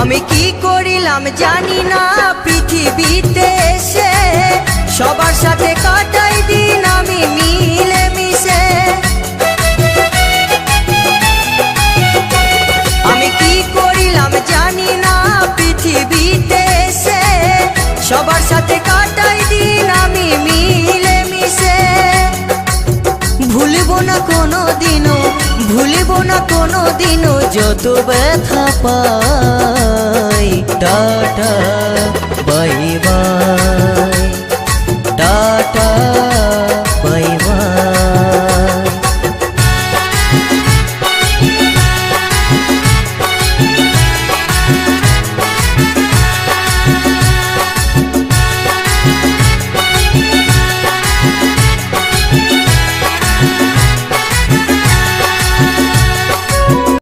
আমি কি করিলাম জানি না পৃথিবীতে এসে, সবার সাথে কাটাই দিন আমি মিলে মিশে। আমি কি করিলাম জানি না পৃথিবীতে এসে, সবার সাথে কাটাই দিন আমি মিলে মিশে। ভুলব না কোনো দিনও, ভুলব না কোনো দিনও যত ব্যথা পাই। টাটা।